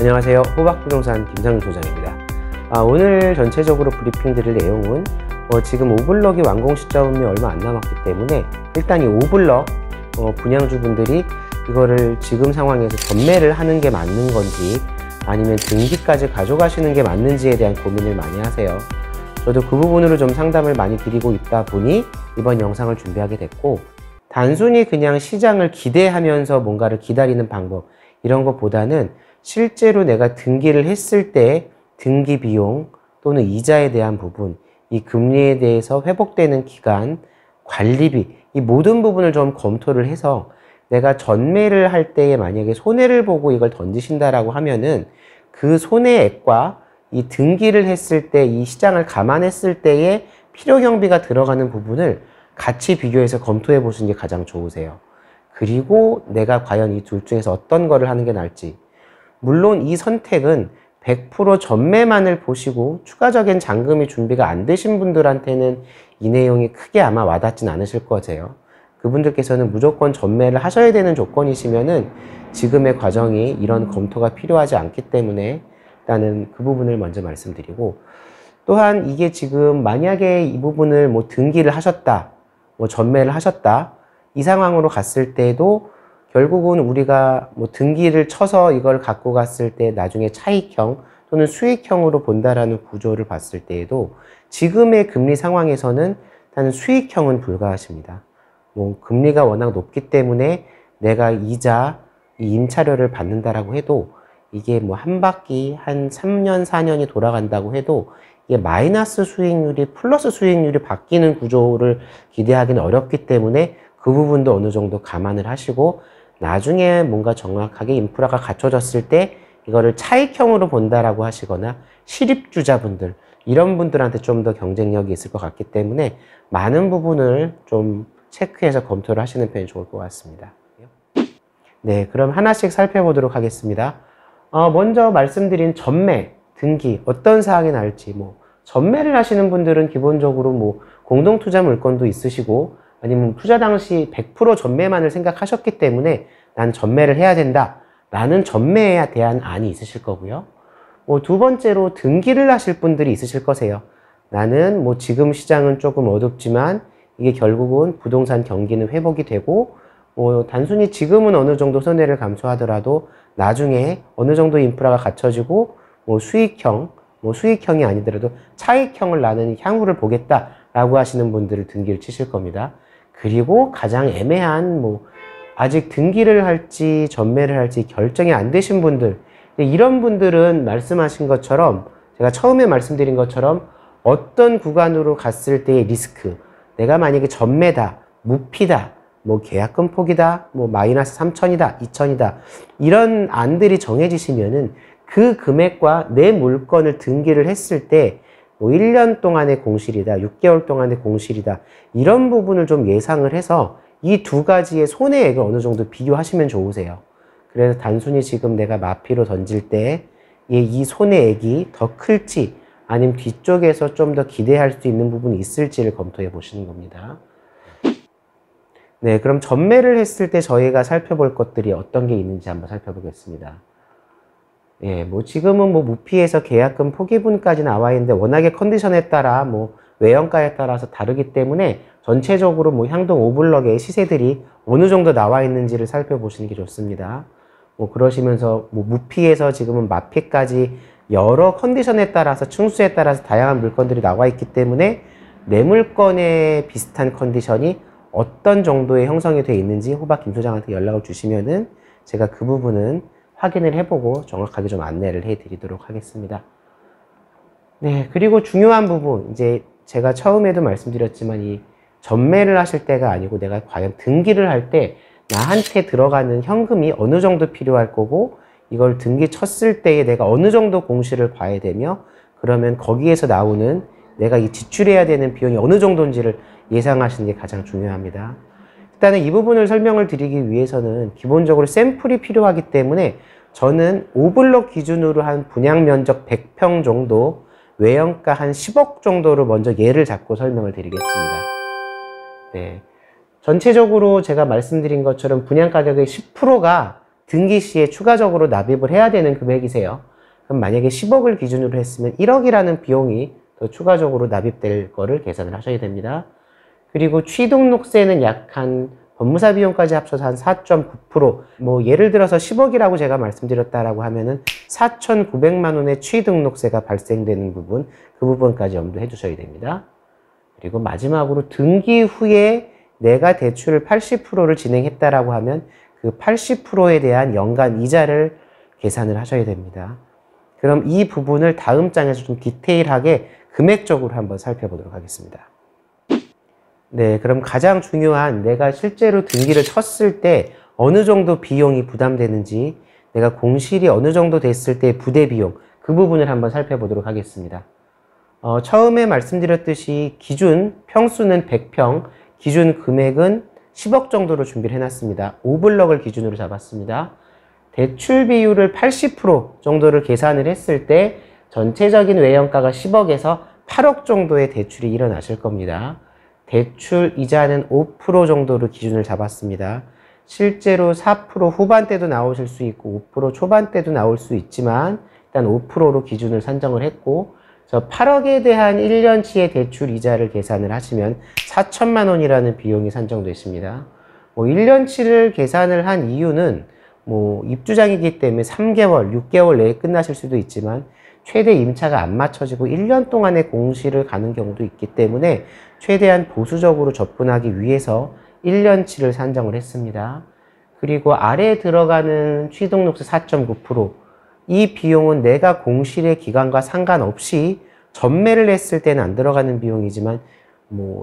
안녕하세요. 호박부동산 김상윤 소장입니다. 오늘 전체적으로 브리핑 드릴 내용은 지금 오블럭이 완공 시점이 얼마 안 남았기 때문에 일단 이 오블럭 분양주분들이 이거를 지금 상황에서 전매를 하는 게 맞는 건지 아니면 등기까지 가져가시는 게 맞는지에 대한 고민을 많이 하세요. 저도 그 부분으로 좀 상담을 많이 드리고 있다 보니 이번 영상을 준비하게 됐고, 단순히 그냥 시장을 기대하면서 뭔가를 기다리는 방법 이런 것보다는 실제로 내가 등기를 했을 때 등기 비용 또는 이자에 대한 부분, 이 금리에 대해서 회복되는 기간, 관리비, 이 모든 부분을 좀 검토를 해서 내가 전매를 할 때에 만약에 손해를 보고 이걸 던지신다라고 하면은 그 손해액과 이 등기를 했을 때 이 시장을 감안했을 때의 필요 경비가 들어가는 부분을 같이 비교해서 검토해 보시는 게 가장 좋으세요. 그리고 내가 과연 이 둘 중에서 어떤 거를 하는 게 나을지. 물론 이 선택은 100% 전매만을 보시고 추가적인 잔금이 준비가 안 되신 분들한테는 이 내용이 크게 아마 와닿진 않으실 거세요. 그분들께서는 무조건 전매를 하셔야 되는 조건이시면은 지금의 과정이 이런 검토가 필요하지 않기 때문에 일단은 그 부분을 먼저 말씀드리고, 또한 이게 지금 만약에 이 부분을 등기를 하셨다, 전매를 하셨다, 이 상황으로 갔을 때도 결국은 우리가 등기를 쳐서 이걸 갖고 갔을 때 나중에 차익형 또는 수익형으로 본다라는 구조를 봤을 때에도 지금의 금리 상황에서는 일단 수익형은 불가하십니다. 금리가 워낙 높기 때문에 내가 이자, 이 임차료를 받는다라고 해도 이게 한 바퀴 한 3년, 4년이 돌아간다고 해도 이게 마이너스 수익률이 플러스 수익률이 바뀌는 구조를 기대하기는 어렵기 때문에 그 부분도 어느 정도 감안을 하시고, 나중에 뭔가 정확하게 인프라가 갖춰졌을 때 이거를 차익형으로 본다라고 하시거나 실입주자분들, 이런 분들한테 좀 더 경쟁력이 있을 것 같기 때문에 많은 부분을 좀 체크해서 검토를 하시는 편이 좋을 것 같습니다. 네, 그럼 하나씩 살펴보도록 하겠습니다. 먼저 말씀드린 전매, 등기, 어떤 사항이 나을지, 전매를 하시는 분들은 기본적으로 공동투자 물건도 있으시고, 아니면 투자 당시 100% 전매만을 생각하셨기 때문에 난 전매를 해야 된다 라는 전매에 대한 안이 있으실 거고요. 두 번째로 등기를 하실 분들이 있으실 거세요. 나는 지금 시장은 조금 어둡지만 이게 결국은 부동산 경기는 회복이 되고, 단순히 지금은 어느 정도 손해를 감수하더라도 나중에 어느 정도 인프라가 갖춰지고 수익형, 수익형이 아니더라도 차익형을 나는 향후를 보겠다라고 하시는 분들을 등기를 치실 겁니다. 그리고 가장 애매한 아직 등기를 할지 전매를 할지 결정이 안 되신 분들, 이런 분들은 말씀하신 것처럼, 제가 처음에 말씀드린 것처럼 어떤 구간으로 갔을 때의 리스크, 내가 만약에 전매다, 무피다, 계약금 폭이다, 마이너스 3천이다, 2천이다, 이런 안들이 정해지시면은 그 금액과 내 물건을 등기를 했을 때 1년 동안의 공실이다, 6개월 동안의 공실이다, 이런 부분을 좀 예상을 해서 이 두 가지의 손해액을 어느 정도 비교하시면 좋으세요. 그래서 단순히 지금 내가 마피로 던질 때 이 손해액이 더 클지 아니면 뒤쪽에서 좀 더 기대할 수 있는 부분이 있을지를 검토해 보시는 겁니다. 네, 그럼 전매를 했을 때 저희가 살펴볼 것들이 어떤 게 있는지 한번 살펴보겠습니다. 예, 지금은 무피에서 계약금 포기분까지 나와 있는데 워낙에 컨디션에 따라 외형가에 따라서 다르기 때문에 전체적으로 향동 오블럭의 시세들이 어느 정도 나와 있는지를 살펴보시는 게 좋습니다. 그러시면서 무피에서 지금은 마피까지 여러 컨디션에 따라서 층수에 따라서 다양한 물건들이 나와 있기 때문에 내 물건에 비슷한 컨디션이 어떤 정도의 형성이 되어 있는지 호박 김 소장한테 연락을 주시면은 제가 그 부분은 확인을 해보고 정확하게 좀 안내를 해드리도록 하겠습니다. 네, 그리고 중요한 부분, 이제 제가 처음에도 말씀드렸지만 이 전매를 하실 때가 아니고 내가 과연 등기를 할 때 나한테 들어가는 현금이 어느 정도 필요할 거고, 이걸 등기 쳤을 때에 내가 어느 정도 공실을 봐야 되며, 그러면 거기에서 나오는 내가 이 지출해야 되는 비용이 어느 정도인지를 예상하시는 게 가장 중요합니다. 일단은 이 부분을 설명을 드리기 위해서는 기본적으로 샘플이 필요하기 때문에 저는 오블럭 기준으로 한 분양 면적 100평 정도, 외형가 한 10억 정도로 먼저 예를 잡고 설명을 드리겠습니다. 네. 전체적으로 제가 말씀드린 것처럼 분양 가격의 10%가 등기 시에 추가적으로 납입을 해야 되는 금액이세요. 그럼 만약에 10억을 기준으로 했으면 1억이라는 비용이 더 추가적으로 납입될 거를 계산을 하셔야 됩니다. 그리고 취등록세는 약 한 법무사 비용까지 합쳐서 한 4.9%, 뭐 예를 들어서 10억이라고 제가 말씀드렸다라고 하면은 4,900만 원의 취등록세가 발생되는 부분, 그 부분까지 염두해 주셔야 됩니다. 그리고 마지막으로 등기 후에 내가 대출 80%를 진행했다라고 하면 그 80%에 대한 연간 이자를 계산을 하셔야 됩니다. 그럼 이 부분을 다음 장에서 좀 디테일하게 금액적으로 한번 살펴보도록 하겠습니다. 네, 그럼 가장 중요한 내가 실제로 등기를 쳤을 때 어느 정도 비용이 부담되는지, 내가 공실이 어느 정도 됐을 때 부대 비용, 그 부분을 한번 살펴보도록 하겠습니다. 처음에 말씀드렸듯이 기준 평수는 100평, 기준 금액은 10억 정도로 준비를 해놨습니다. 5블럭을 기준으로 잡았습니다. 대출 비율을 80% 정도를 계산을 했을 때 전체적인 외형가가 10억에서 8억 정도의 대출이 일어나실 겁니다. 대출 이자는 5% 정도로 기준을 잡았습니다. 실제로 4% 후반대도 나오실 수 있고 5% 초반대도 나올 수 있지만 일단 5%로 기준을 산정을 했고, 저 8억에 대한 1년치의 대출 이자를 계산을 하시면 4천만 원이라는 비용이 산정되십니다. 1년치를 계산을 한 이유는 입주장이기 때문에 3개월, 6개월 내에 끝나실 수도 있지만 최대 임차가 안 맞춰지고 1년 동안의 공실을 가는 경우도 있기 때문에 최대한 보수적으로 접근하기 위해서 1년치를 산정을 했습니다. 그리고 아래에 들어가는 취등록세 4.9%, 이 비용은 내가 공실의 기간과 상관없이 전매를 했을 때는 안 들어가는 비용이지만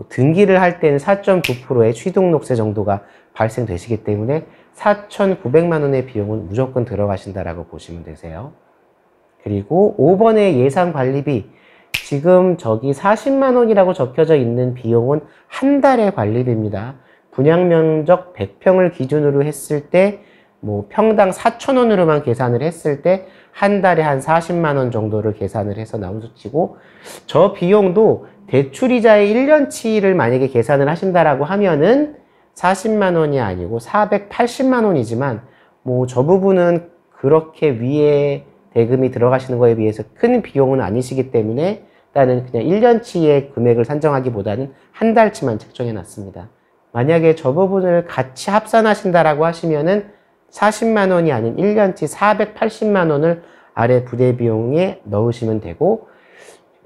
등기를 할 때는 4.9%의 취등록세 정도가 발생되시기 때문에 4,900만 원의 비용은 무조건 들어가신다라고 보시면 되세요. 그리고 5번의 예상관리비, 지금 저기 40만 원이라고 적혀져 있는 비용은 한 달의 관리비입니다. 분양면적 100평을 기준으로 했을 때 평당 4,000원으로만 계산을 했을 때 한 달에 한 40만 원 정도를 계산을 해서 나온 수치고, 저 비용도 대출이자의 1년치를 만약에 계산을 하신다라고 하면은 40만 원이 아니고 480만 원이지만 저 부분은 그렇게 위에 대금이 들어가시는 거에 비해서 큰 비용은 아니시기 때문에 일단은 그냥 1년치의 금액을 산정하기보다는 한 달치만 책정해 놨습니다. 만약에 저 부분을 같이 합산하신다라고 하시면은 40만 원이 아닌 1년치 480만 원을 아래 부대 비용에 넣으시면 되고,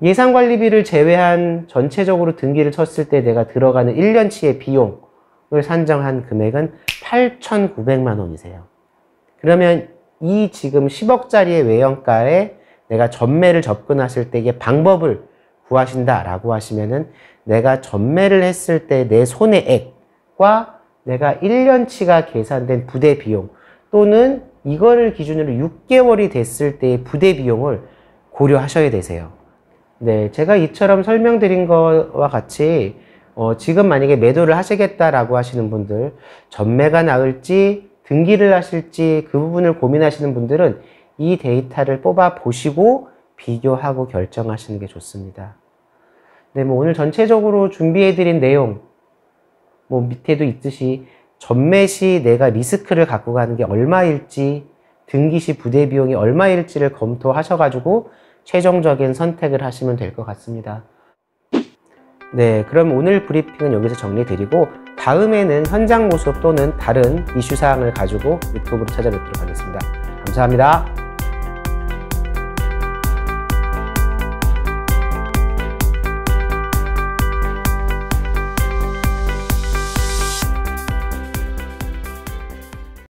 예상관리비를 제외한 전체적으로 등기를 쳤을 때 내가 들어가는 1년치의 비용을 산정한 금액은 8,900만 원이세요. 그러면 이 지금 10억짜리의 외형가에 내가 전매를 접근하실 때 이게 방법을 구하신다라고 하시면은 내가 전매를 했을 때 내 손의 액과 내가 1년치가 계산된 부대 비용, 또는 이거를 기준으로 6개월이 됐을 때의 부대 비용을 고려하셔야 되세요. 네, 제가 이처럼 설명드린 것과 같이 지금 만약에 매도를 하시겠다라고 하시는 분들, 전매가 나을지 등기를 하실지 그 부분을 고민하시는 분들은 이 데이터를 뽑아 보시고 비교하고 결정하시는 게 좋습니다. 네, 오늘 전체적으로 준비해드린 내용, 밑에도 있듯이 전매 시 내가 리스크를 갖고 가는 게 얼마일지, 등기 시 부대 비용이 얼마일지를 검토하셔가지고 최종적인 선택을 하시면 될 것 같습니다. 네, 그럼 오늘 브리핑은 여기서 정리드리고 다음에는 현장 모습 또는 다른 이슈 사항을 가지고 유튜브로 찾아뵙도록 하겠습니다. 감사합니다.